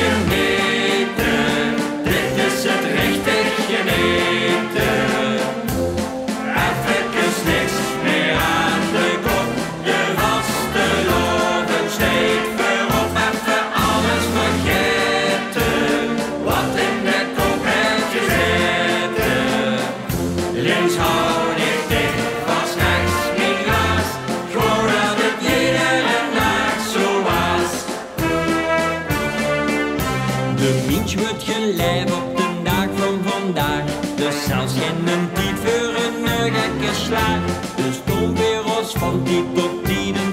gemeten, dit is het richtig geneten. Even niks meer aan de kop, je vaste loven steekt voorop. Even alles vergeten, wat in de kop heeft gezeten. Links hou ik dicht, vast rechts niet raas, gewoon dat het iedere nacht zo was. De mens wordt gelijf op de dag van vandaag, dus zelfs geen tijd voor een gekke slag. Dus kom weer ons van tijd tot tijden